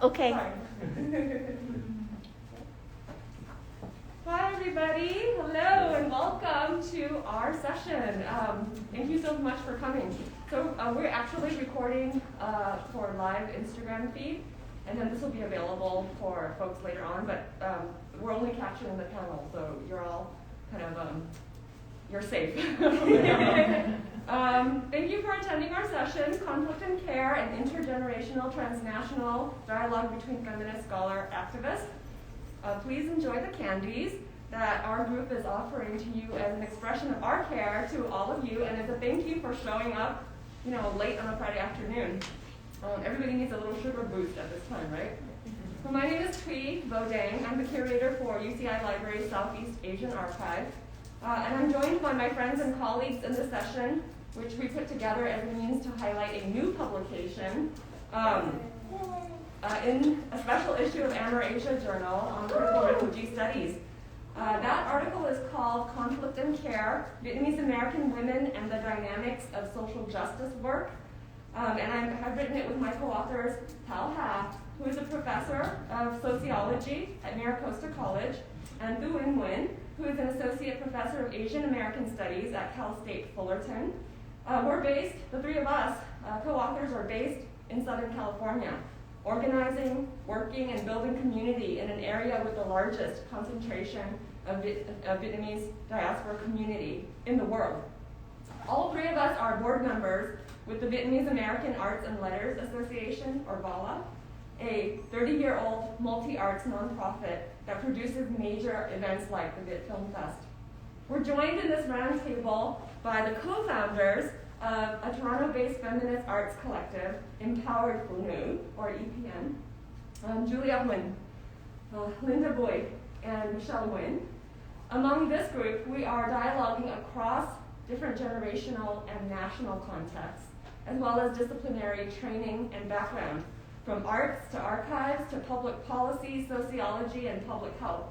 Okay. Hi, everybody. Hello, and welcome to our session. Thank you so much for coming. So we're actually recording for live Instagram feed, and then this will be available for folks later on, but we're only capturing the panel, so you're all kind of, you're safe. Thank you for attending our session, Conflict and Care, an intergenerational, transnational dialogue between feminist scholar activists. Please enjoy the candies that our group is offering to you as an expression of our care to all of you, and as a thank you for showing up, late on a Friday afternoon. Everybody needs a little sugar boost at this time, right? So my name is Thúy Võ Đặng. I'm the curator for UCI Library's Southeast Asian Archive. And I'm joined by my friends and colleagues in this session, which we put together as a means to highlight a new publication in a special issue of Amerasia Journal on critical refugee studies. That article is called Conflict and Care, Vietnamese American Women and the Dynamics of Social Justice Work. And I've written it with my co-authors, Thảo Hà, who is a professor of sociology at Amerasia College, and Tú-Uyên Nguyễn, who is an associate professor of Asian American Studies at Cal State Fullerton. We're based, the three of us, co-authors, are based in Southern California, organizing, working, and building community in an area with the largest concentration of Vietnamese diaspora community in the world. All three of us are board members with the Vietnamese American Arts and Letters Association, or VALA, a 30-year-old multi-arts nonprofit that produces major events like the Viet Film Fest. We're joined in this roundtable by the co-founders of a Toronto-based feminist arts collective, Empowered Phụ Nữ, or EPN, Julia Huỳnh, Linda Bùi, and Michelle Nguyen. Among this group, we are dialoguing across different generational and national contexts, as well as disciplinary training and background, from arts to archives to public policy, sociology, and public health.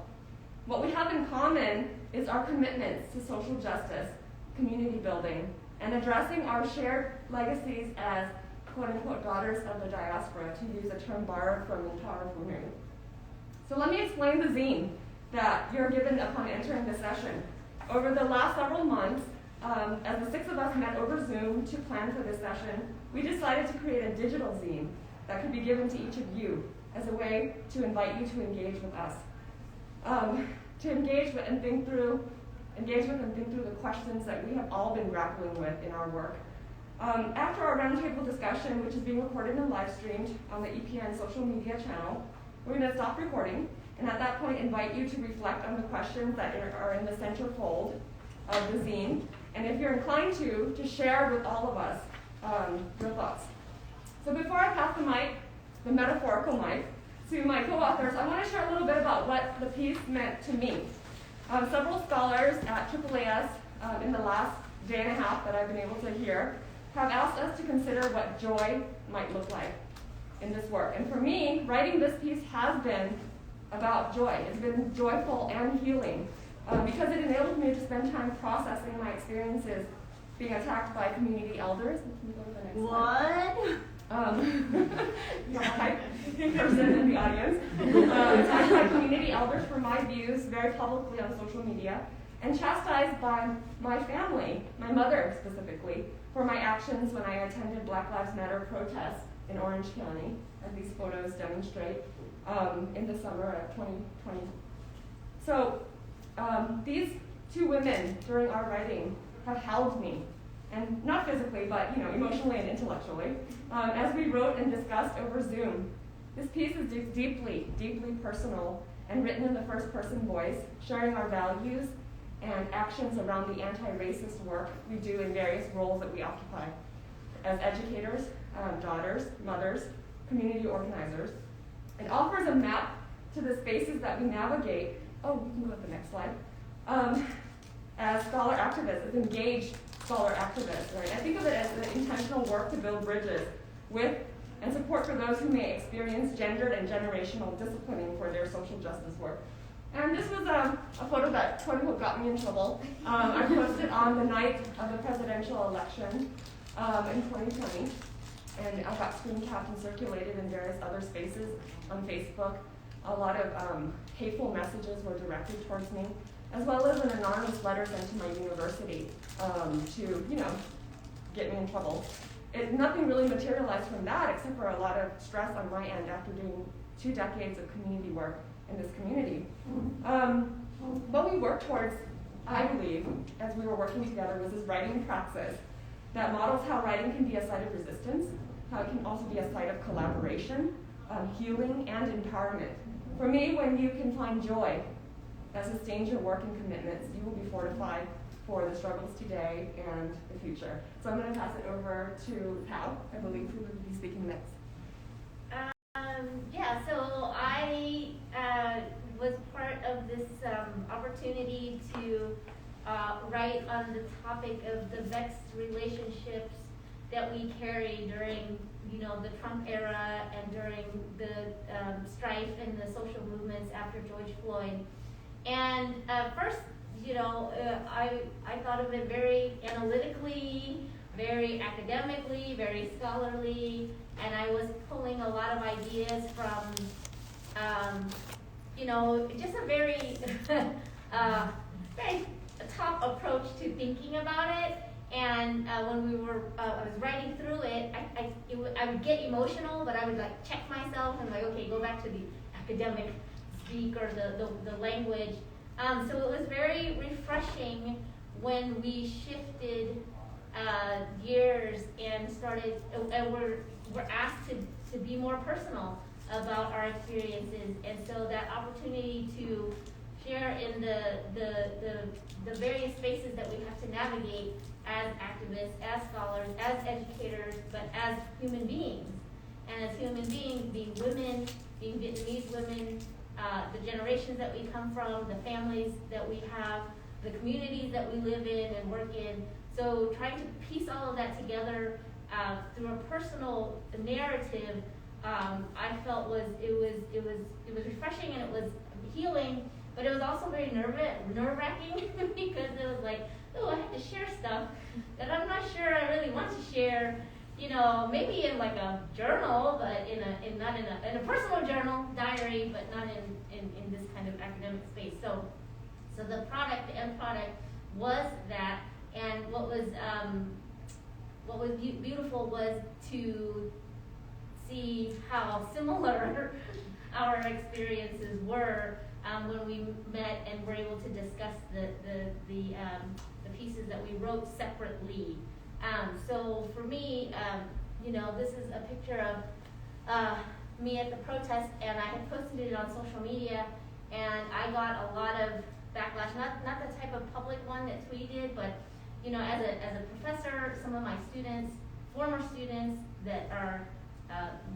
What we have in common is our commitments to social justice, community building, and addressing our shared legacies as quote-unquote daughters of the diaspora, to use a term borrowed from Empowered Phụ Nữ. So let me explain the zine that you're given upon entering the session. Over the last several months, as the six of us met over Zoom to plan for this session, we decided to create a digital zine that could be given to each of you as a way to invite you to engage with us. To engage with and think through the questions that we have all been grappling with in our work. After our roundtable discussion, which is being recorded and live streamed on the EPN social media channel, we're going to stop recording, and at that point invite you to reflect on the questions that are in the centerfold of the zine, and if you're inclined to share with all of us your thoughts. So before I pass the mic, the metaphorical mic, to my co-authors, I want to share a little bit about what the piece meant to me. Several scholars at AAAS in the last day and a half that I've been able to hear have asked us to consider what joy might look like in this work. And for me, writing this piece has been about joy. It's been joyful and healing because it enabled me to spend time processing my experiences being attacked by community elders. Can you go to the next slide? You're a hype person in the audience. Attacked by community elders for my views very publicly on social media, and chastised by my family, my mother specifically, for my actions when I attended Black Lives Matter protests in Orange County, as these photos demonstrate, in the summer of 2020. So these two women during our writing have held me, and not physically, but emotionally and intellectually, as we wrote and discussed over Zoom. This piece is deeply, deeply personal and written in the first-person voice, sharing our values and actions around the anti-racist work we do in various roles that we occupy as educators, daughters, mothers, community organizers. It offers a map to the spaces that we navigate. Oh, we can go to the next slide. As scholar activists, as engaged scholar activists, right? I think of it as an intentional work to build bridges with and support for those who may experience gendered and generational disciplining for their social justice work. And this was a photo that quote-unquote got me in trouble. I posted on the night of the presidential election in 2020. and I got screen capped and circulated in various other spaces on Facebook. A lot of hateful messages were directed towards me, as well as an anonymous letter sent to my university to, get me in trouble. Nothing really materialized from that except for a lot of stress on my end after doing 2 decades of community work in this community. What we worked towards, I believe, as we were working together, was this writing praxis that models how writing can be a site of resistance, how it can also be a site of collaboration, healing, and empowerment. For me, when you can find joy that sustains your work and commitments, you will be fortified for the struggles today and the future. So I'm going to pass it over to Thảo, I believe, who will be speaking next. So I was part of this opportunity to write on the topic of the vexed relationships that we carry during, the Trump era and during the strife and the social movements after George Floyd. And first, I thought of it very analytically, very academically, very scholarly, and I was pulling a lot of ideas from, just a very, very top approach to thinking about it. And when I was writing through it, I would get emotional, but I would check myself and okay, go back to the academic speak or the language. So it was very refreshing when we shifted gears and started, and we're asked to be more personal about our experiences, and so that opportunity to share in the various spaces that we have to navigate as activists, as scholars, as educators, but as human beings. And as human beings, being women, being Vietnamese women, the generations that we come from, the families that we have, the communities that we live in and work in. So trying to piece all of that together through a personal narrative, I felt it was refreshing and it was healing, but it was also very nerve-wracking because it was I have to share stuff that I'm not sure I really want to share. Maybe in a journal, but not in a personal journal, diary, but not in this kind of academic space. So the end product was that, and what was beautiful was to see how similar our experiences were when we met and were able to discuss the pieces that we wrote separately. So for me, this is a picture of me at the protest, and I had posted it on social media, and I got a lot of backlash, not the type of public one that Thúy did, but as a professor, some of my students, former students that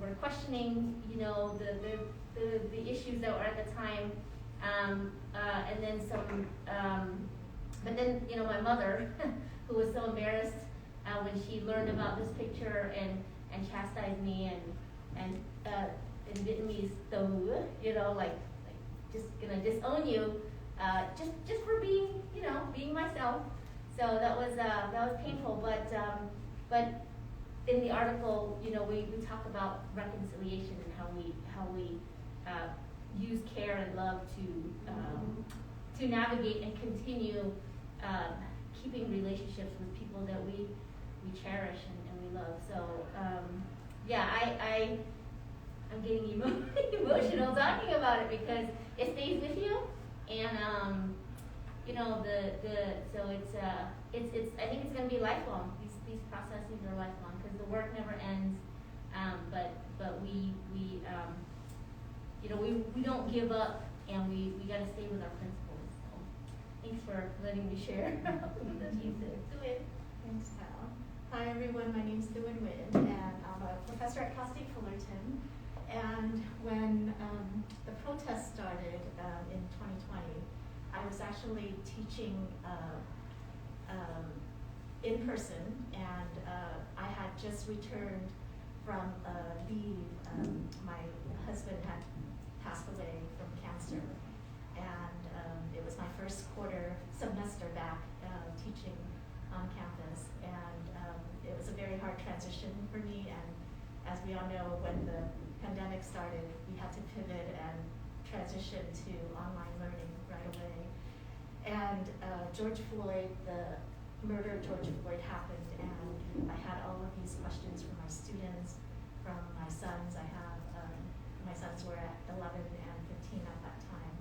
were questioning, the issues that were at the time, and then some, but then my mother, who was so embarrassed when she learned about this picture and chastised me and in Vietnamese, just gonna disown you, just for being myself. So that was painful, but in the article, we talk about reconciliation and how we use care and love to navigate and continue keeping relationships with people that we cherish and we love. So I'm getting emotional talking about it because it stays with you, and so it's I think it's going to be lifelong. These processes are lifelong because the work never ends. But we don't give up, and we got to stay with our principles. So thanks for letting me share. Thanks, Thảo. Hi everyone, my name is Nguyen, and I'm a professor at Cal State Fullerton. And when the protest started in 2020, I was actually teaching in person, and I had just returned from leave. My husband had passed away from cancer, and it was my first semester back teaching on campus, and it was a very hard transition for me, and as we all know, when the pandemic started, we had to pivot and transition to online learning right away. And the murder of George Floyd happened, and I had all of these questions from my students, from my sons. My sons were at 11 and 15 at that time.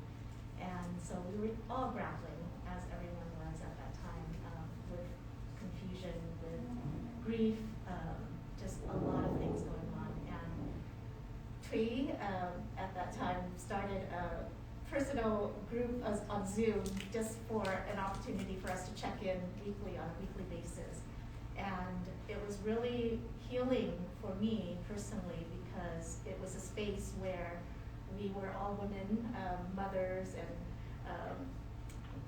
And so we were all grappling, as everyone was at that time, with confusion, with grief, just a lot of things going on. And Thúy, at that time, started a personal group on Zoom just for an opportunity for us to check in weekly, on a weekly basis. And it was really healing for me personally, because it was a space where we were all women, mothers, and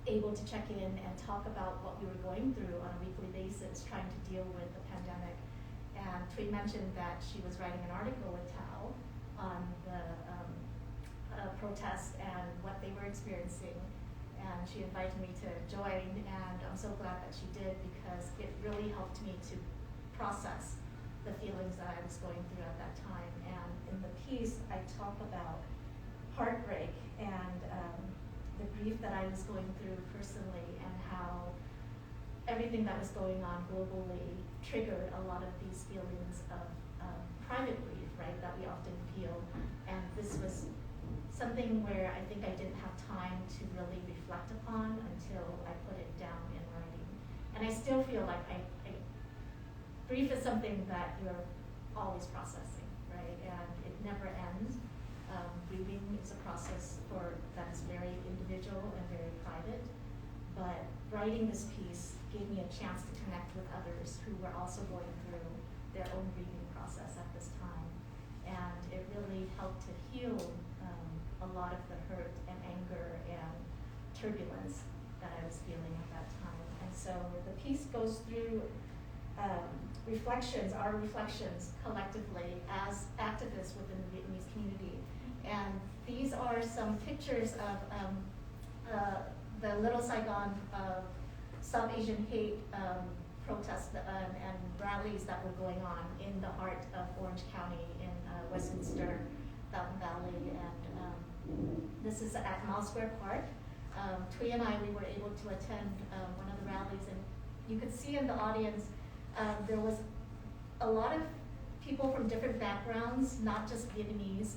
able to check in and talk about what we were going through on a weekly basis, trying to deal with the pandemic. And Thúy mentioned that she was writing an article with Thảo on the protest and what they were experiencing. And she invited me to join, and I'm so glad that she did, because it really helped me to process the feelings that I was going through at that time. And in the piece, I talk about heartbreak and the grief that I was going through personally, and how everything that was going on globally triggered a lot of these feelings of private grief, right, that we often feel. And this was something where I think I didn't have time to really reflect upon until I put it down in writing. And I still feel like grief is something that you're always processing, right? And it never ends. Grieving is a process that is very individual and very private. But writing this piece gave me a chance to connect with others who were also going through their own grieving process at this time. And it really helped to heal a lot of the hurt and anger and turbulence that I was feeling at that time. And so the piece goes through our reflections collectively as activists within the Vietnamese community. And these are some pictures of the Little Saigon Stop Asian Hate protests and rallies that were going on in the heart of Orange County in Westminster, Fountain Valley, and this is at Mile Square Park. Thúy and I, we were able to attend one of the rallies, and you could see in the audience there was a lot of people from different backgrounds, not just Vietnamese,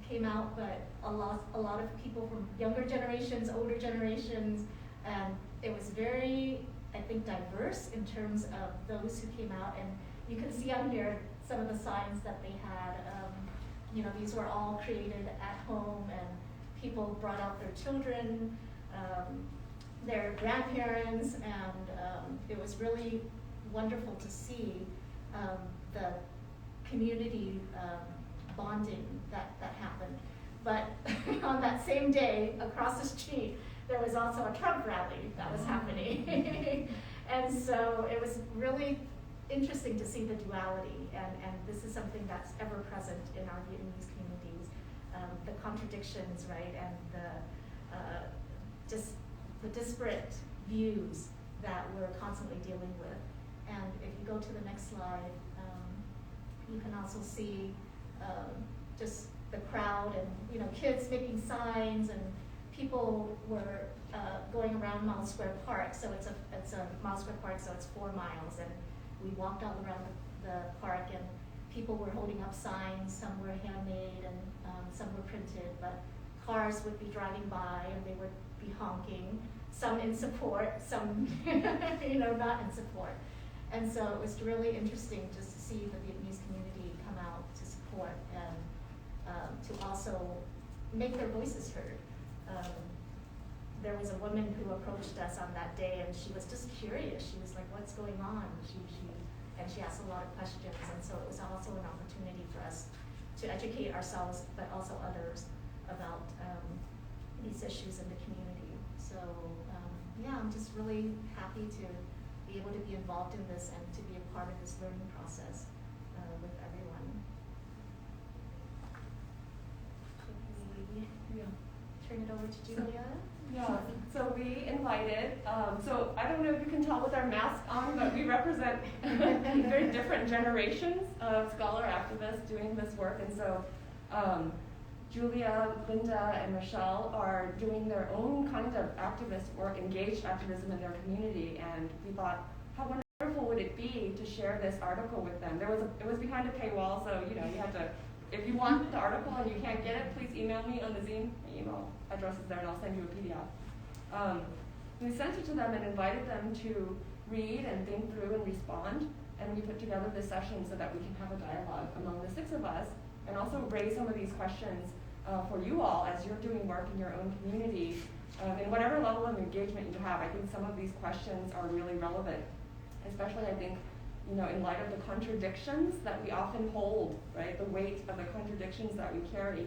came out, but a lot of people from younger generations, older generations, and it was very, I think, diverse in terms of those who came out. And you can see on here some of the signs that they had. These were all created at home, and people brought out their children, their grandparents, and it was really wonderful to see the community bonding that happened. But on that same day, across the street, there was also a Trump rally that was happening. And so it was really interesting to see the duality, and this is something that's ever present in our Vietnamese communities, the contradictions, right, and just the disparate views that we're constantly dealing with. And if you go to the next slide, you can also see just the crowd and kids making signs, and people were going around Mile Square Park. So it's a Mile Square Park, so it's 4 miles, and we walked all around the park, and people were holding up signs. Some were handmade, and some were printed, but cars would be driving by, and they would be honking, some in support, some not in support. And so it was really interesting just to see the Vietnamese community come out to support and to also make their voices heard. There was a woman who approached us on that day, and she was just curious. She was like, "What's going on?" And she asked a lot of questions, and so it was also an opportunity for us to educate ourselves, but also others, about these issues in the community. So I'm just really happy to be able to be involved in this and to be a part of this learning process with everyone. Should we turn it over to Julia? Yeah, so we invited, so I don't know if you can tell with our masks on, but we represent very different generations of scholar activists doing this work. And so Julia, Linda, and Michelle are doing their own kind of activist work, engaged activism in their community. And we thought, how wonderful would it be to share this article with them? It was behind a paywall, so you had to, if you want the article and you can't get it, please email me on the Zine. My email address is there, and I'll send you a PDF. We sent it to them and invited them to read and think through and respond. And we put together this session so that we can have a dialogue among the 6 of us, and also raise some of these questions for you all as you're doing work in your own community. In whatever level of engagement you have, I think some of these questions are really relevant, especially I think, in light of the contradictions that we often hold, right? The weight of the contradictions that we carry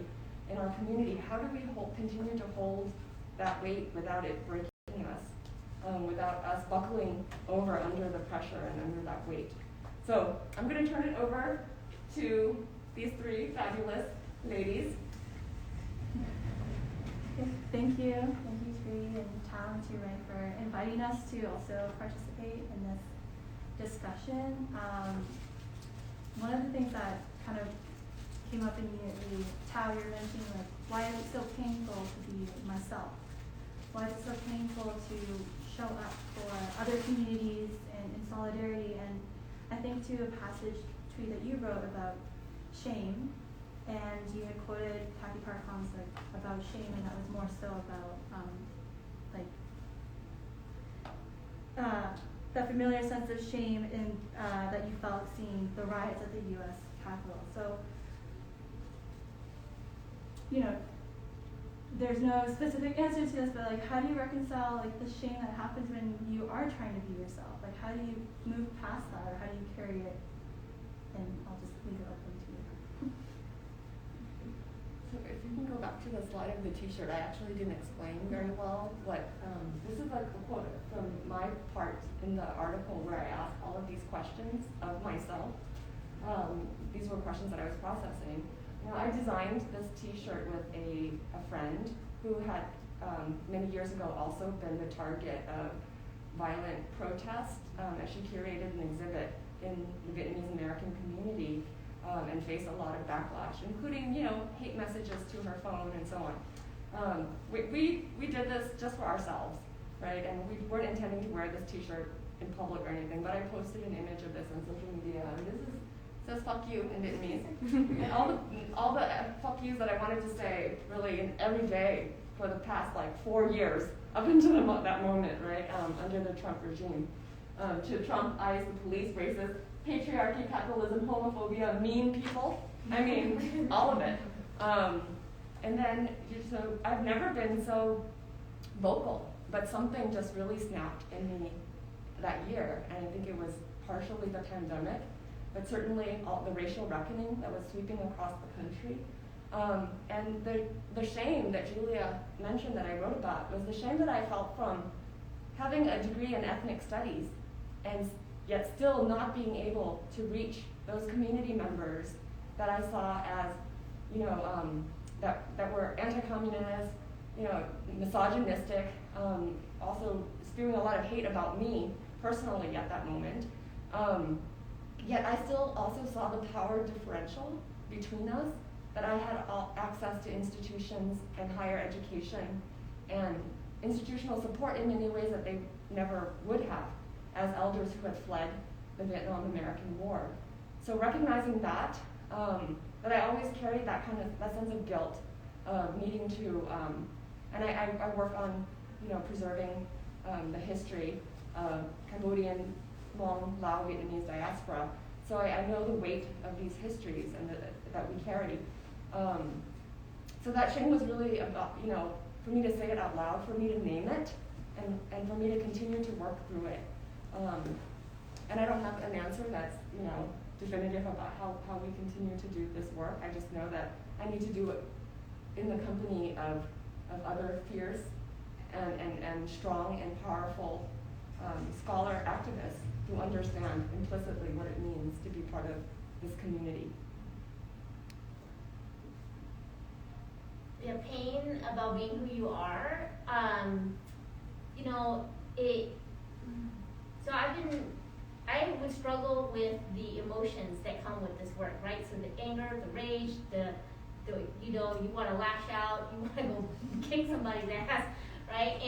in our community. How do we continue to hold that weight without it breaking us, without us buckling over under the pressure and under that weight? So I'm going to turn it over to these 3 fabulous ladies. Thank you, Thúy and Thảo and Ray for inviting us to also participate in this discussion. One of the things that kind of came up immediately, Thảo, you're mentioning like, why is it so painful to be myself? Why is it so painful to show up for other communities and in solidarity? And I think to a passage, Thúy, that you wrote about shame. And you had quoted Kathy Parkham's about shame, and that was more so about that familiar sense of shame in that you felt seeing the riots at the U.S. Capitol. So, there's no specific answer to this, but how do you reconcile the shame that happens when you are trying to be yourself? How do you move past that, or how do you carry it? And I'll just leave it open to you. So if you can go back to the slide of the T-shirt, I actually didn't explain very well what, this is a quote from my part in the article where I asked all of these questions of myself. These were questions that I was processing. I designed this T-shirt with a friend who had many years ago also been the target of violent protest as she curated an exhibit in the Vietnamese American community. And face a lot of backlash, including, hate messages to her phone and so on. We did this just for ourselves, right? And we weren't intending to wear this T-shirt in public or anything, but I posted an image of this on social media, and this says "fuck you" in Vietnamese. And all the fuck yous that I wanted to say, really, in every day for the past 4 years, up until that moment, right? Under the Trump regime. To Trump, ICE, the police, racist, patriarchy, capitalism, homophobia, mean people. I mean, all of it. And then, so I've never been so vocal, but something just really snapped in me that year. And I think it was partially the pandemic, but certainly all the racial reckoning that was sweeping across the country. And the shame that Julia mentioned that I wrote about was the shame that I felt from having a degree in ethnic studies and yet still not being able to reach those community members that I saw as, that were anti-communist, misogynistic, also spewing a lot of hate about me personally at that moment. Yet I still also saw the power differential between us, that I had access to institutions and higher education and institutional support in many ways that they never would have as elders who had fled the Vietnam American War. So recognizing that, that I always carried that sense of guilt of needing to, and I work on, preserving the history of Cambodian, Hmong, Lao, Vietnamese diaspora. So I know the weight of these histories and that we carry. So that shame was really about, for me to say it out loud, for me to name it, and for me to continue to work through it. And I don't have an answer that's, definitive about how we continue to do this work. I just know that I need to do it in the company of other fierce and strong and powerful scholar activists who understand implicitly what it means to be part of this community. Pain about being who you are you know, so I would struggle with the emotions that come with this work, right? So the anger, the rage, the you know, you want to lash out, you want to go kick somebody's ass, right?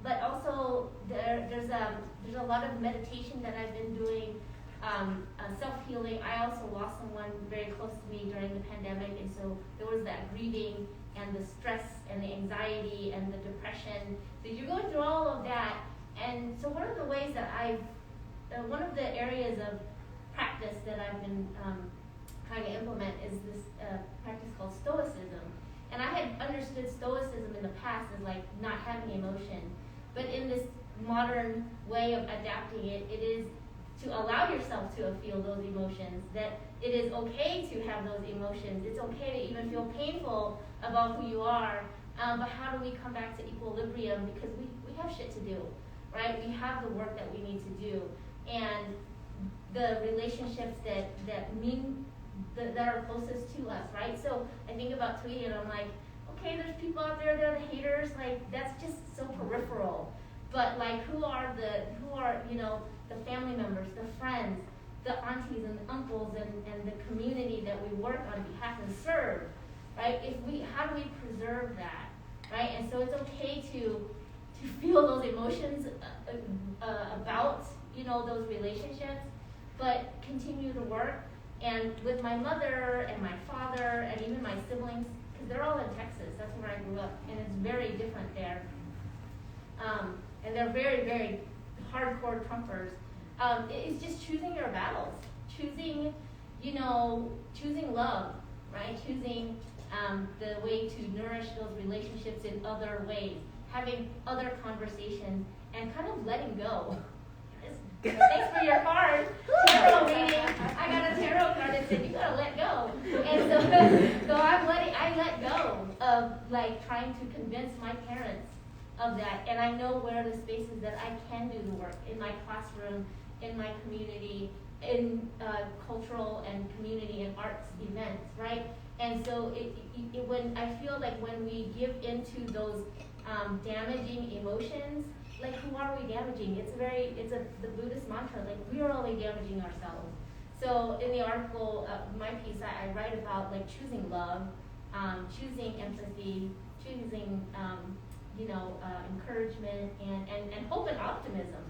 But also there's a lot of meditation that I've been doing, self-healing. I also lost someone very close to me during the pandemic, and so there was that grieving and the stress and the anxiety and the depression. So you're going through all of that, and so one of the ways that one of the areas of practice that I've been trying to implement is this practice called Stoicism. And I had understood Stoicism in the past as like not having emotion, but in this modern way of adapting it, it is to allow yourself to feel those emotions, that it is okay to have those emotions. It's okay to even feel painful about who you are, but how do we come back to equilibrium? Because we have shit to do, right? We have the work that we need to do. And the relationships that are closest to us, right? So I think about Thúy and I'm like, okay, there's people out there that are haters, like that's just so peripheral. But like who are you know, the family members, the friends, the aunties and the uncles and the community that we work on behalf and serve, right? How do we preserve that, right? And so it's okay to feel those emotions about, you know, those relationships, but continue to work. And with my mother and my father and even my siblings, because they're all in Texas, that's where I grew up, and it's very different there. And they're very, very hardcore Trumpers. It's just choosing your battles, choosing love, right? Choosing the way to nourish those relationships in other ways, having other conversations, and kind of letting go. Thanks for your card. Tarot reading. I got a tarot card that said you gotta let go, and so I let go of like trying to convince my parents of that, and I know where are the spaces that I can do the work in my classroom, in my community, in cultural and community and arts events, right? And so when I feel like when we give into those damaging emotions, like who are we damaging? It's the Buddhist mantra, like we are only damaging ourselves. So in the article, my piece, I write about like choosing love, choosing empathy, choosing encouragement and hope and optimism.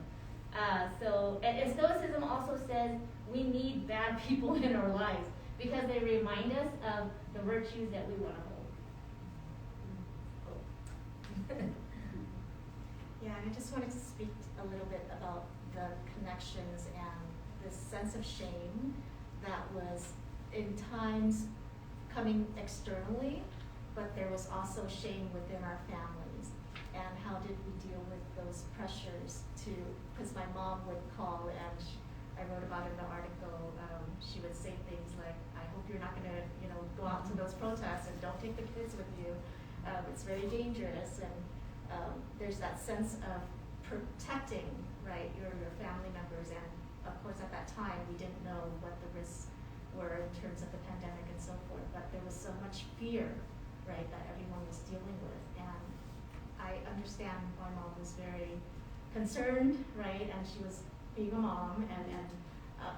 And Stoicism also says we need bad people in our lives because they remind us of the virtues that we want to hold. Yeah, and I just wanted to speak a little bit about the connections and this sense of shame that was in times coming externally, but there was also shame within our families. And how did we deal with those pressures because my mom would call and I wrote about it in the article, she would say things like, I hope you're not gonna, go out to those protests and don't take the kids with you. It's very dangerous. And there's that sense of protecting, right, your family members, and of course at that time we didn't know what the risks were in terms of the pandemic and so forth, but there was so much fear, right, that everyone was dealing with. And I understand my mom was very concerned, right, and she was being a mom, and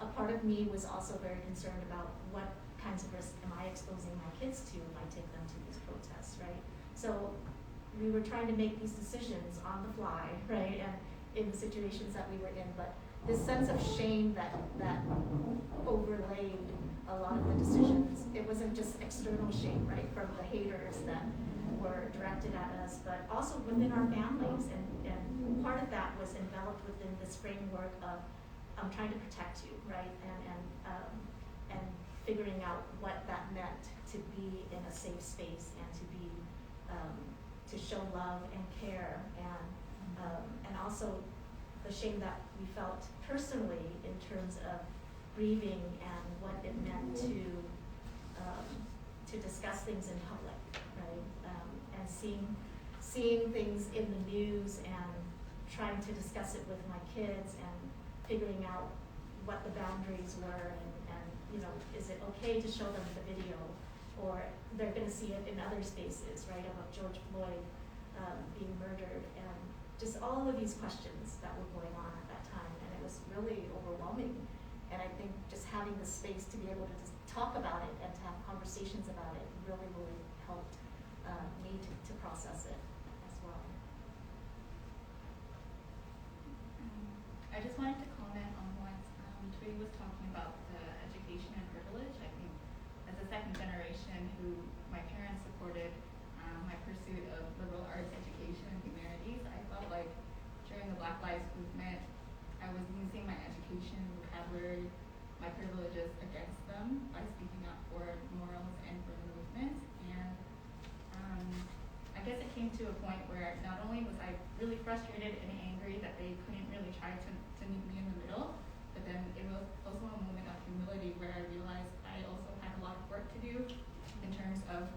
a part of me was also very concerned about what kinds of risks am I exposing my kids to if I take them to these protests, right? So we were trying to make these decisions on the fly, right, and in the situations that we were in, but this sense of shame that overlaid a lot of the decisions. It wasn't just external shame, right, from the haters that were directed at us, but also within our families, and part of that was enveloped within this framework of I'm trying to protect you, right, and figuring out what that meant to be in a safe space and to be to show love and care, and also the shame that we felt personally in terms of grieving and what it meant to discuss things in public, right? And seeing things in the news and trying to discuss it with my kids and figuring out what the boundaries were, and is it okay to show them the video, or they're going to see it in other spaces, right? About George Floyd being murdered, and just all of these questions that were going on at that time, and it was really overwhelming. And I think just having the space to be able to just talk about it and to have conversations about it really, really helped me to process it as well. I just wanted to comment on what Thúy was talking about, the education and privilege. I think as a second generation who my parents supported my pursuit of liberal arts education and humanities, I felt like during the Black Lives Movement, I was using my education, vocabulary, my privileges against them by speaking up for morals and for the movement. And I guess it came to a point where not only was I really frustrated and angry that they couldn't really try to meet me in the middle, but then it was also a moment of humility where I realized I also had a lot of work to do in terms of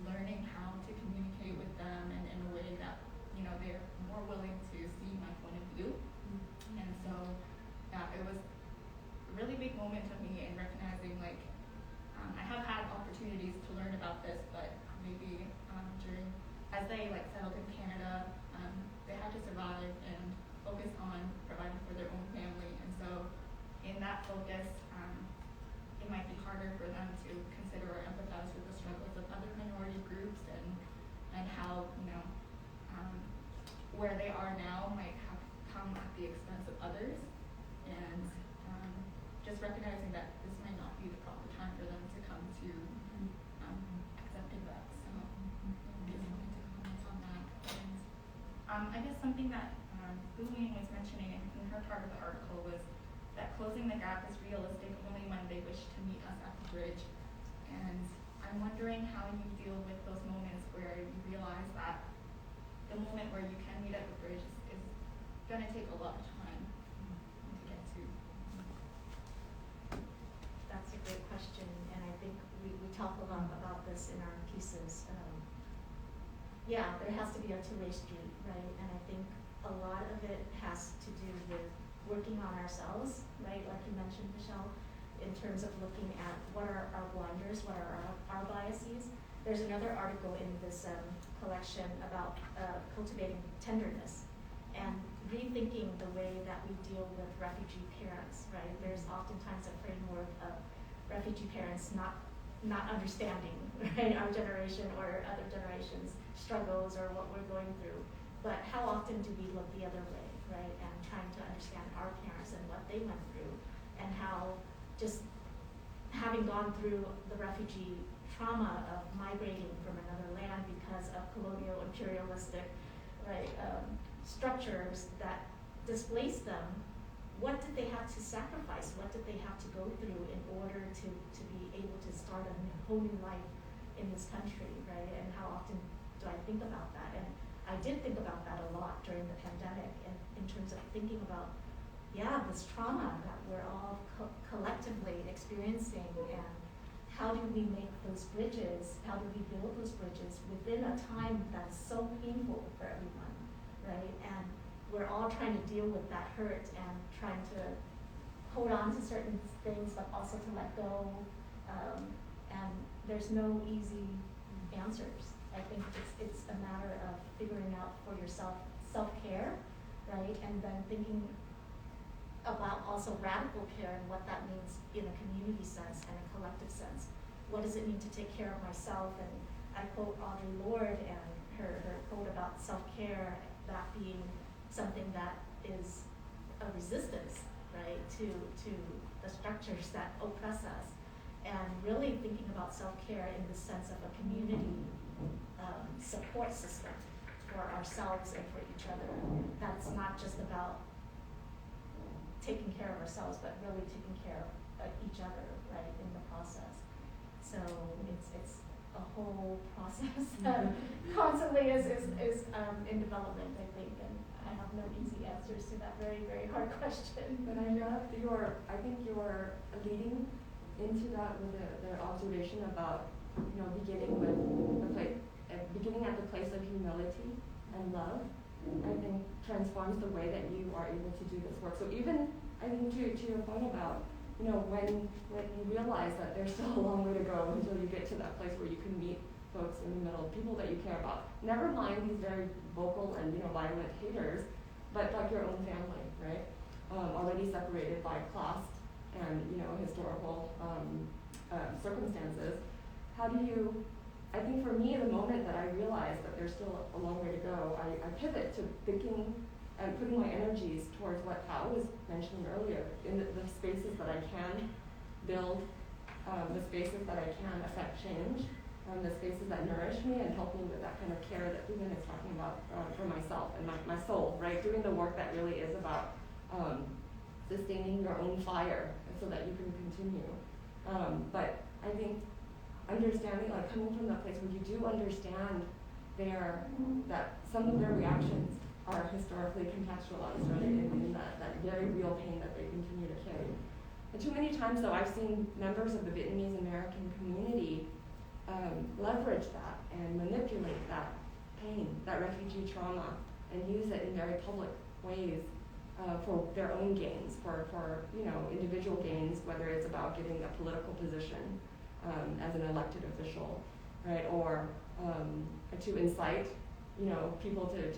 learning how to communicate with them and in a way that, you know, they're more willing to see my point of view. And so it was a really big moment of me in recognizing, like, I have had opportunities to learn about this, but maybe as they like settled in Canada, they had to survive and focus on providing for their own family. And so in that focus, it might be harder for them to consider or empathize with the struggles of other minority groups, and how, you know, where they are now might have come at the expense of others. And just recognizing that this might not be the proper time for them to come to accepting that. So just wanted to comment on that. And I guess something that Fu-Wing was mentioning in her part of the article was that closing the gap is realistic only when they wish to meet us at the bridge. And I'm wondering how you deal with those moments where you realize that the moment where you can meet at the bridge is going to take a lot of time to get to. That's a great question, and I think we talk a lot about this in our pieces. Yeah, there has to be a two-way street, right? And I think a lot of it has to do with working on ourselves, right? Like you mentioned, Michelle, in terms of looking at what are our blinders, what are our biases. There's another article in this collection about cultivating tenderness and rethinking the way that we deal with refugee parents, right? There's oftentimes a framework of refugee parents not understanding, right, our generation or other generations' struggles or what we're going through. But how often do we look the other way, right, and trying to understand our parents and what they went through, and how just having gone through the refugee trauma of migrating from another land because of colonial imperialistic, right, structures that displaced them, what did they have to sacrifice? What did they have to go through in order to be able to start a whole new life in this country, right? And how often do I think about that? And I did think about that a lot during the pandemic, and in terms of thinking about, yeah, this trauma that we're all collectively experiencing, and how do we make those bridges? How do we build those bridges within a time that's so painful for everyone, right? And we're all trying to deal with that hurt and trying to hold on to certain things, but also to let go. And there's no easy answers. I think it's a matter of figuring out for yourself self-care, right? And then thinking about also radical care and what that means in a community sense and a collective sense. What does it mean to take care of myself? And I quote Audre Lorde and her quote about self-care, that being something that is a resistance, right, to the structures that oppress us. And really thinking about self-care in the sense of a community support system for ourselves and for each other. That's not just about taking care of ourselves, but really taking care of each other, right, in the process. So it's a whole process that constantly is in development, I think, and I have no easy answers to that very, very hard question. But I think you're leading into that with the observation about, beginning at the place of humility and love. I think transforms the way that you are able to do this work. So even, I think, to your point about, when you realize that there's still a long way to go until you get to that place where you can meet folks in the middle, people that you care about. Never mind these very vocal and violent haters, but like your own family, right? Already separated by class and historical circumstances. How do you? I think for me, the moment that I realized that there's still a long way to go, I pivot to thinking and putting my energies towards what Thao was mentioning earlier, in the spaces that I can build, the spaces that I can affect change, the spaces that nourish me and help me with that kind of care that Huỳnh is talking about for myself and my soul, right? Doing the work that really is about sustaining your own fire so that you can continue. But I think understanding, like coming from that place where you do understand that some of their reactions are historically contextualized, right, in that very real pain that they continue to carry. And too many times, though, I've seen members of the Vietnamese American community leverage that and manipulate that pain, that refugee trauma, and use it in very public ways for their own gains, for individual gains, whether it's about getting a political position as an elected official, right, or to incite people to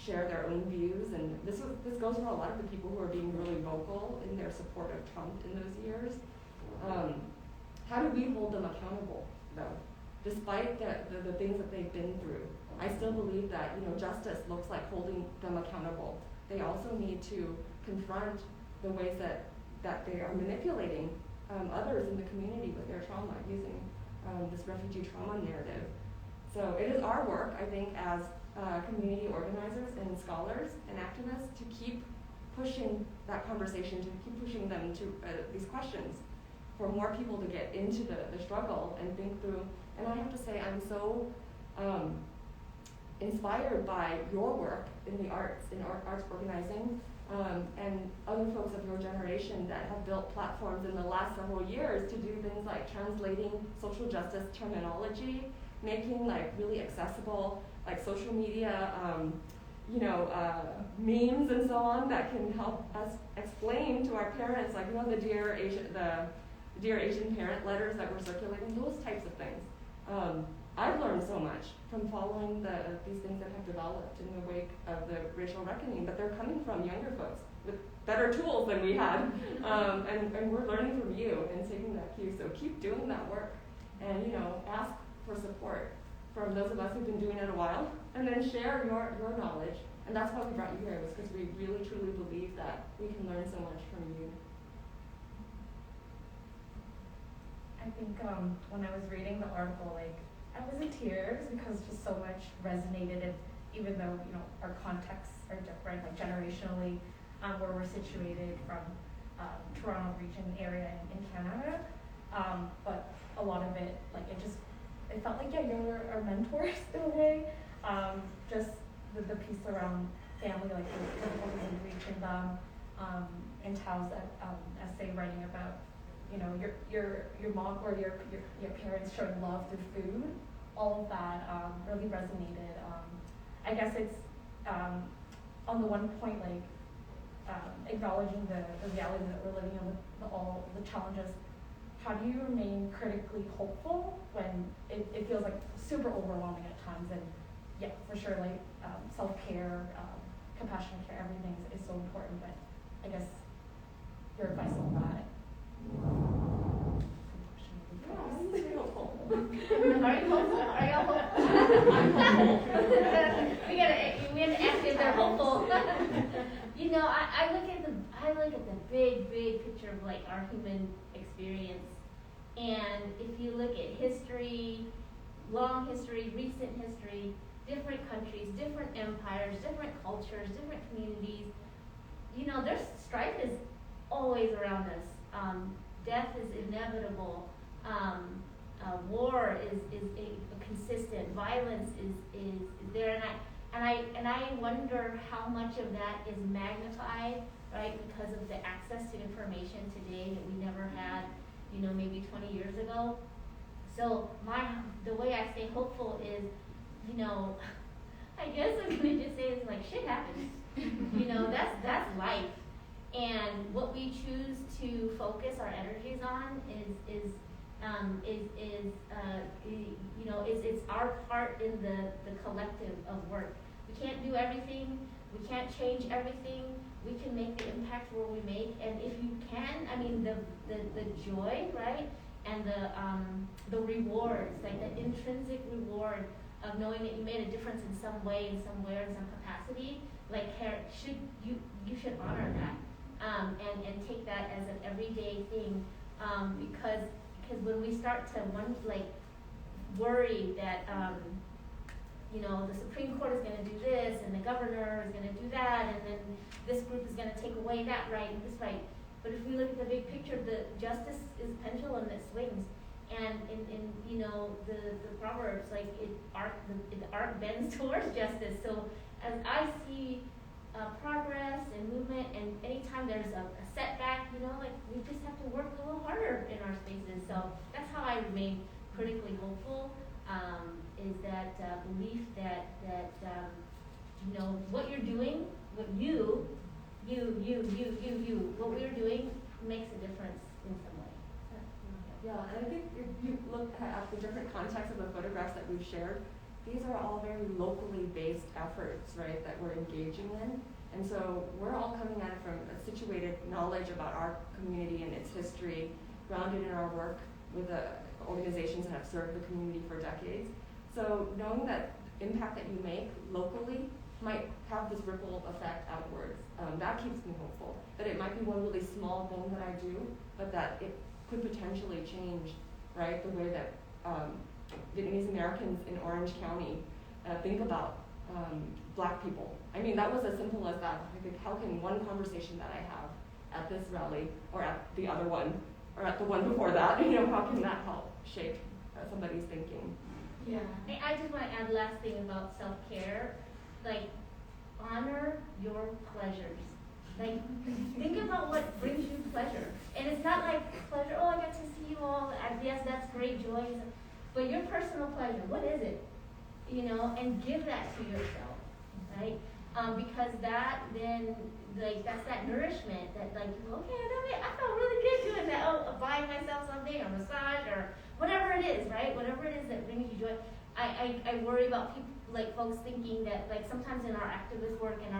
share their own views. And this goes for a lot of the people who are being really vocal in their support of Trump in those years. How do we hold them accountable, though? Despite the things that they've been through, I still believe that justice looks like holding them accountable. They also need to confront the ways that they are manipulating others in the community with their trauma, using this refugee trauma narrative. So it is our work, I think, as community organizers and scholars and activists to keep pushing that conversation, to keep pushing them to these questions, for more people to get into the struggle and think through. And I have to say, I'm so inspired by your work in the arts, in arts organizing, and other folks of your generation that have built platforms in the last several years to do things like translating social justice terminology, making like really accessible like social media memes and so on that can help us explain to our parents, like the Dear Asian Parent letters that were circulating, those types of things. I've learned so much from following these things that have developed in the wake of the racial reckoning, but they're coming from younger folks with better tools than we had, and we're learning from you and taking that cue. So keep doing that work, and ask for support from those of us who've been doing it a while, and then share your knowledge. And that's why we brought you here, was because we really truly believe that we can learn so much from you. I think when I was reading the article, I was in tears because just so much resonated, and even though our contexts are different, like generationally, where we're situated from Toronto region area in Canada, but a lot of it, it felt like you're our mentors in a way. Just the piece around family, like the difficulties in reaching them, and Tao's essay writing about your mom or your parents showing love through food. All of that really resonated. I guess it's on the one point acknowledging the reality that we're living in with all the challenges. How do you remain critically hopeful when it feels like super overwhelming at times? And yeah, for sure, self-care, compassionate care, everything is so important. But I guess your advice on that. Are you hopeful? Are you hopeful? we have to ask if they're hopeful. I look at the big picture of our human experience, and if you look at history, long history, recent history, different countries, different empires, different cultures, different communities, there's strife is always around us. Death is inevitable. War is a consistent. Violence is there, and I wonder how much of that is magnified, right, because of the access to information today that we never had, maybe 20 years ago. So the way I stay hopeful is, I guess I'm gonna just say it's shit happens. That's life. And what we choose to focus our energies on is it's our part in the collective of work. We can't do everything. We can't change everything. We can make the impact where we make, and if you can, I mean, the joy, right, and the rewards, like the intrinsic reward of knowing that you made a difference in some way, in somewhere, in some capacity, like you should honor that, and take that as an everyday thing, because when we start to worry that the Supreme Court is going to do this, and the governor is going to do that, and then this group is going to take away that right and this right. But if we look at the big picture, the justice is a pendulum that swings, and in the Proverbs, like the arc bends towards justice. So as I see progress and movement, and anytime there's a setback, we just have to work a little harder in our spaces. So that's how I remain critically hopeful. Is that belief that what you're doing, what what we're doing makes a difference in some way. Yeah, and I think if you look at the different contexts of the photographs that we've shared, these are all very locally based efforts, right, that we're engaging in. And so we're all coming at it from a situated knowledge about our community and its history, grounded in our work with the organizations that have served the community for decades. So knowing that impact that you make locally might have this ripple effect outwards. That keeps me hopeful. That it might be one really small thing that I do, but that it could potentially change, right, the way that Vietnamese Americans in Orange County think about Black people. I mean, that was as simple as that. I think, how can one conversation that I have at this rally, or at the other one, or at the one before that, how can that help shape somebody's thinking? Yeah. I just want to add last thing about self-care. Like, honor your pleasures. Like, think about what brings you pleasure. And it's not like pleasure, I got to see you all, yes, that's great, joy. But your personal pleasure, what is it? And give that to yourself, right? Because that then, that's that nourishment that I felt really good doing that. Buying myself something, or massage, or whatever it is, right? Whatever it is that brings you joy. I worry about people, folks thinking that, sometimes in our activist work and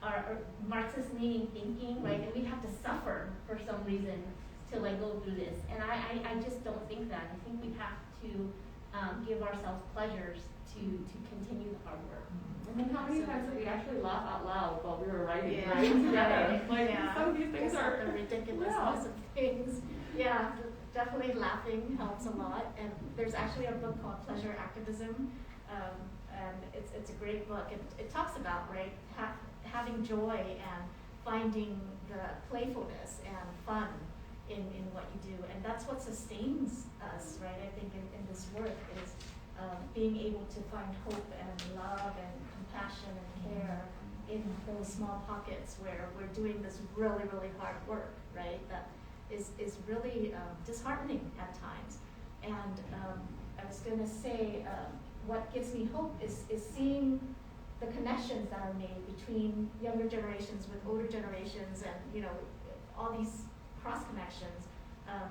our Marxist-leaning thinking, right, that we have to suffer for some reason to go through this. And I just don't think that. I think we have to give ourselves pleasures to continue the hard work. And then how many times did we actually laugh out loud while we were writing, Yeah. right, together? Yeah. Some of these things are the ridiculousness of things. Yeah, definitely laughing helps a lot. And there's actually a book called Pleasure Activism, and it's a great book. It talks about, right, having joy and finding the playfulness and fun in what you do, and that's what sustains us, right? I think in this work is being able to find hope and love and compassion and care in those small pockets where we're doing this really, really hard work, right? That is really disheartening at times. And I was going to say, what gives me hope is seeing the connections that are made between younger generations with older generations, and all these cross connections.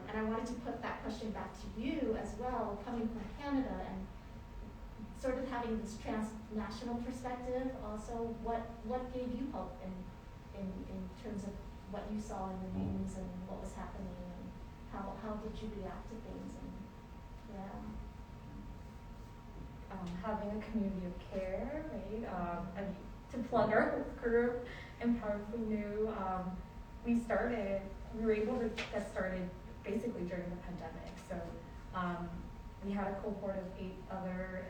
And I wanted to put that question back to you as well, coming from Canada and sort of having this transnational perspective. Also, what gave you hope in terms of what you saw in the news and what was happening, and how did you react to things? And having a community of care, right? And to plug our group, Powerfully New, we were able to get started basically during the pandemic. So we had a cohort of 8 other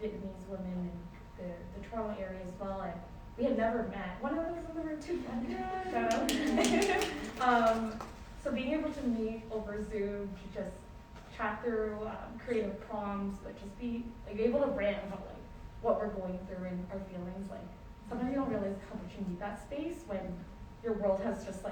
Vietnamese women in the Toronto area as well, and we had never met. One of them was in the room too. So being able to meet over Zoom to just chat through creative prompts, but just be able to rant about what we're going through and our feelings. Sometimes you don't realize how much you need that space when your world has just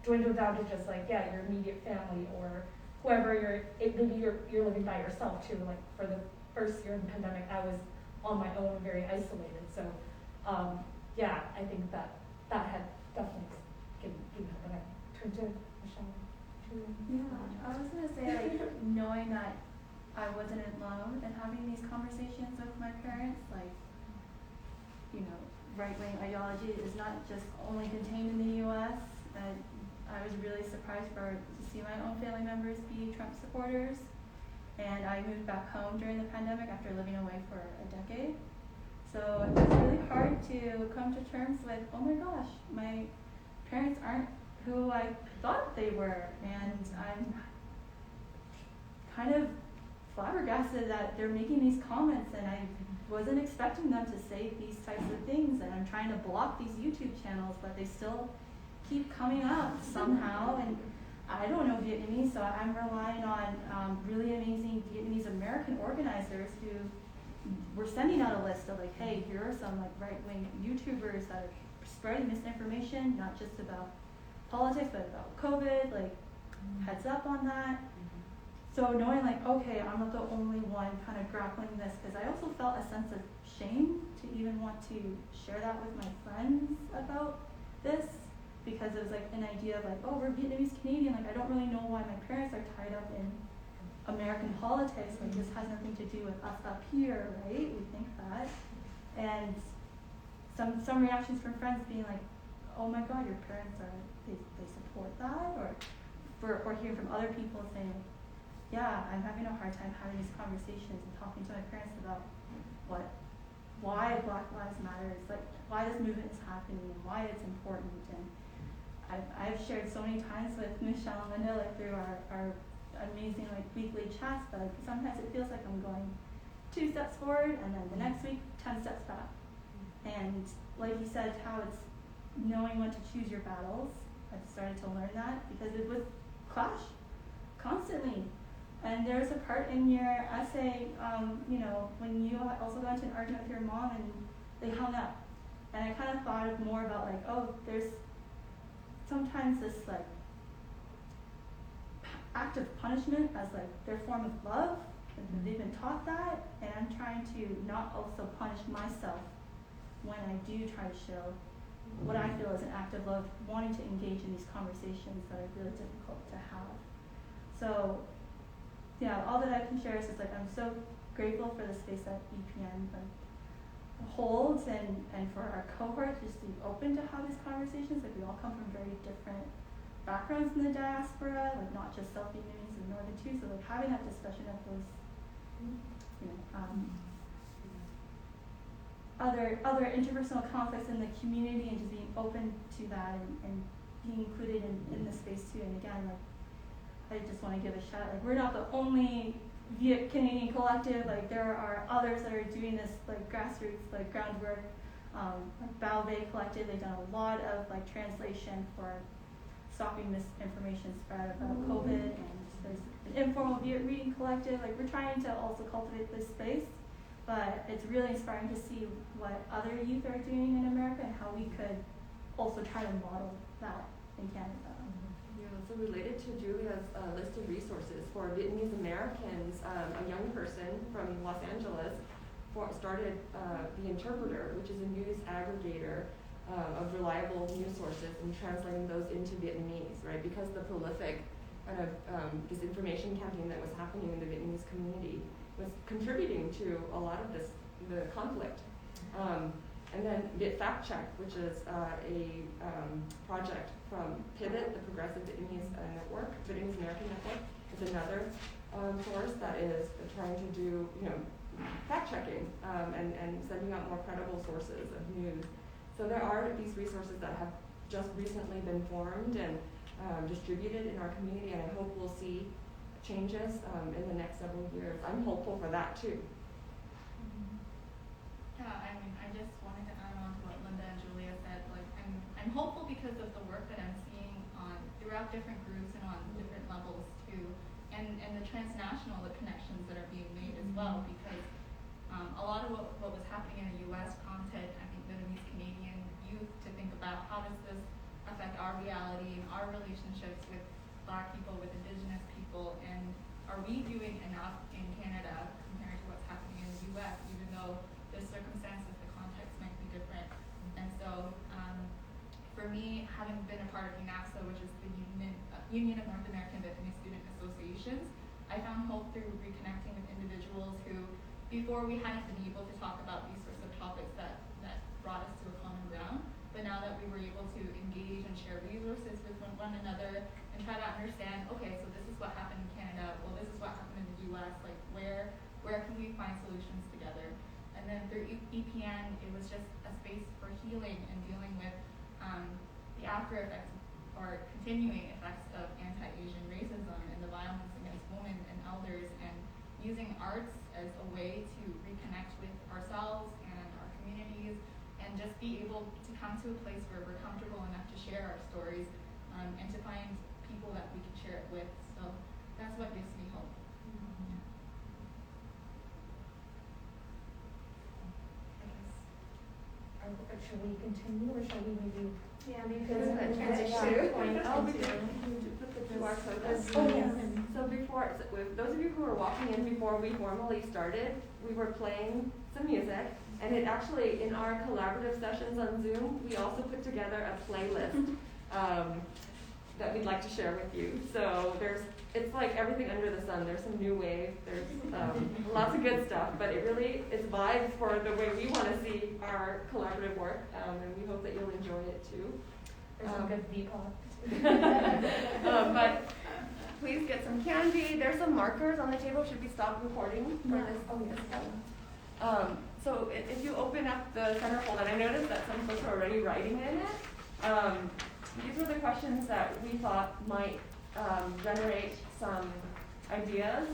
dwindled down to just your immediate family or whoever maybe you're living by yourself too. For the first year of the pandemic, I was on my own, very isolated. So I think that had definitely given me hope. And I turned to Michelle. Yeah, I was gonna say, like, knowing that I wasn't alone and having these conversations with my parents, like, you know, right-wing ideology is not just only contained in the US. And I was really surprised to see my own family members be Trump supporters. And I moved back home during the pandemic after living away for a decade. So it was really hard to come to terms with, oh my gosh, my parents aren't who I thought they were. And I'm kind of flabbergasted that they're making these comments, and I wasn't expecting them to say these types of things. And I'm trying to block these YouTube channels, but they still keep coming up somehow. And I don't know Vietnamese, so I'm relying on really amazing Vietnamese American organizers who were sending out a list of like, hey, here are some like right-wing YouTubers that are spreading misinformation, not just about politics, but about COVID, like heads up on that. So knowing like, okay, I'm not the only one kind of grappling this, because I also felt a sense of shame to even want to share that with my friends about this, because it was like an idea of like, oh, we're Vietnamese Canadian, like I don't really know why my parents are tied up in American politics, like this has nothing to do with us up here, right? We think that. And some reactions from friends being like, oh my God, your parents they support that, or hearing from other people saying, yeah, I'm having a hard time having these conversations and talking to my parents about why Black Lives Matter is, like why this movement is happening and why it's important. And I've shared so many times with Michelle and Linda, like through our amazing like weekly chats, but like, sometimes it feels like I'm going 2 steps forward and then the next week 10 steps back. And like you said, how it's knowing when to choose your battles. I've started to learn that because it would clash constantly. And there's a part in your essay, you know, when you also got into an argument with your mom and they hung up. And I kind of thought more about like, oh, there's sometimes this like act of punishment as like their form of love. And they've been taught that, and I'm trying to not also punish myself when I do try to show what I feel is an act of love, wanting to engage in these conversations that are really difficult to have. So yeah, all that I can share is just like I'm so grateful for the space that EPN like holds, and for our cohort just to be open to have these conversations. Like we all come from very different backgrounds in the diaspora, like not just South Vietnamese and Northern too. So like having that discussion of those, you know, other interpersonal conflicts in the community, and just being open to that and being included in the space too. And again, like I just want to give a shout. Like we're not the only Viet Canadian collective. Like there are others that are doing this like grassroots like groundwork. Like Balvey Collective, they've done a lot of like translation for stopping misinformation spread about COVID. And there's an informal Viet reading collective. Like we're trying to also cultivate this space, but it's really inspiring to see what other youth are doing in America and how we could also try to model that in Canada. So related to Julia's list of resources for Vietnamese Americans, a young person from Los Angeles started The Interpreter, which is a news aggregator of reliable news sources and translating those into Vietnamese, right? Because the prolific kind of disinformation campaign that was happening in the Vietnamese community was contributing to a lot of the conflict. And then Fact Check, which is a project from Pivot, the Progressive Vietnamese Network, Vietnamese American Network. It's another source that is trying to do, you know, fact checking and sending out more credible sources of news. So there are these resources that have just recently been formed and distributed in our community, and I hope we'll see changes in the next several years. I'm hopeful for that too. Yeah, I mean, I just wanted to add on to what Linda and Julia said. Like, I'm hopeful because of the work that I'm seeing throughout different groups and on different levels too, and the transnational connections that are being made as well. Because a lot of what was happening in the U.S. prompted, I think, Vietnamese Canadian youth to think about how does this affect our reality and our relationships with Black people, with Indigenous people, and are we doing enough in Canada compared to what's happening in the U.S. even though the circumstances, the context might be different. And so for me, having been a part of UNAPSA, which is the Union of North American I found hope through reconnecting with individuals who, before we hadn't been able to talk about these sorts of topics that brought us to a common ground, but now that we were able to engage and share resources with one another and try to understand, okay, so this is what happened in Canada, well, this is what happened in the US, like where can we find solutions together? And then through EPN, it was just a space for healing and dealing with the after effects or continuing effects of anti-Asian racism and the violence against women and elders, and using arts as a way to reconnect with ourselves and our communities, and just be able to come to a place where we're comfortable enough to share our stories, and to find people that we can share it with. So that's what gives me hope. Should we continue or shall we maybe? Yeah, maybe Because that's the a transition point Oh, we into. did put the QR code up. Oh, yes. So before, with those of you who were walking in before we formally started, we were playing some music, and it actually, in our collaborative sessions on Zoom, we also put together a playlist that we'd like to share with you. So it's like everything under the sun. There's some new wave, there's lots of good stuff, but it really is vibes for the way we want to see our collaborative work, and we hope that you'll enjoy it too. There's some good Depop. But please get some candy. There's some markers on the table. Should we stop recording for this? Oh, yes. So if you open up the center folder, and I noticed that some folks are already writing in it. These were the questions that we thought might generate some ideas